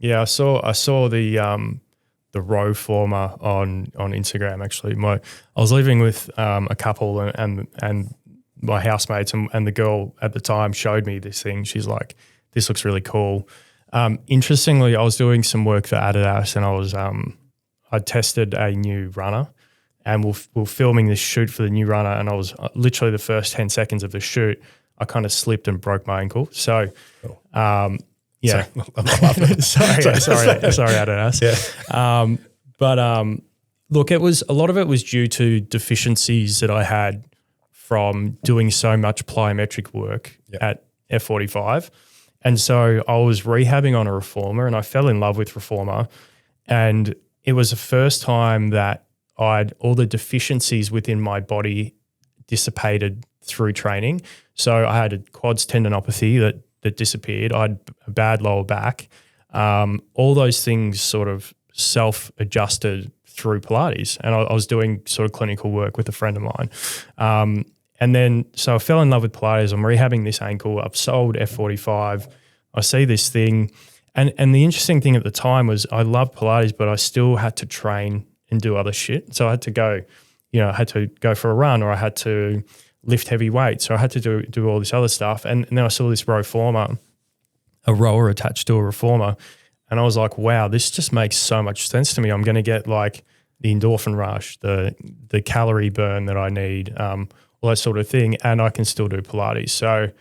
Yeah, I saw the row former on Instagram. Actually, I was living with a couple and my housemates and the girl at the time showed me this thing. She's like, "This looks really cool." Interestingly, I was doing some work for Adidas and I tested a new runner, and we're filming this shoot for the new runner, and I was literally the first 10 seconds of the shoot, I kind of slipped and broke my ankle. So. Yeah, sorry, Adidas. Yeah. Look, a lot of it was due to deficiencies that I had from doing so much plyometric work at F45. And so I was rehabbing on a reformer and I fell in love with reformer. And it was the first time that all the deficiencies within my body dissipated through training. So I had a quads tendinopathy that disappeared. I had a bad lower back. All those things sort of self-adjusted through Pilates. And I was doing sort of clinical work with a friend of mine. And then, so I fell in love with Pilates. I'm rehabbing this ankle. I've sold F45. I see this thing. And the interesting thing at the time was I loved Pilates, but I still had to train and do other shit. So I had to go, I had to go for a run, or I had to lift heavy weights. So I had to do all this other stuff. And then I saw this reformer, a rower attached to a reformer. And I was like, wow, this just makes so much sense to me. I'm going to get like the endorphin rush, the calorie burn that I need, all that sort of thing. And I can still do Pilates. So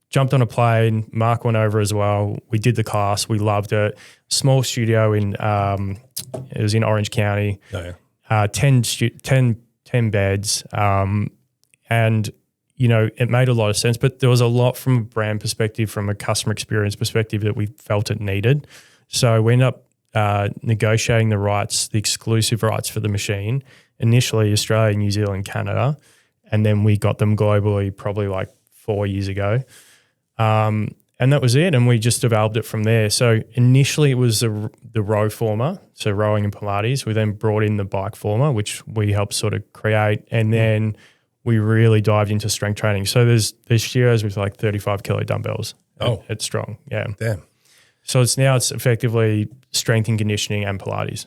jumped on a plane, Mark went over as well. We did the class. We loved it. Small studio it was in Orange County, 10 beds. And, it made a lot of sense, but there was a lot from a brand perspective, from a customer experience perspective that we felt it needed. So we ended up negotiating the exclusive rights for the machine, initially Australia, New Zealand, Canada, and then we got them globally probably like 4 years ago. And that was it, and we just developed it from there. So initially it was the row former, so rowing and Pilates. We then brought in the bike former, which we helped sort of create, and then we really dived into strength training. So there's studios with like 35 kilo dumbbells at Strong. Yeah. Damn. So it's effectively strength and conditioning and Pilates.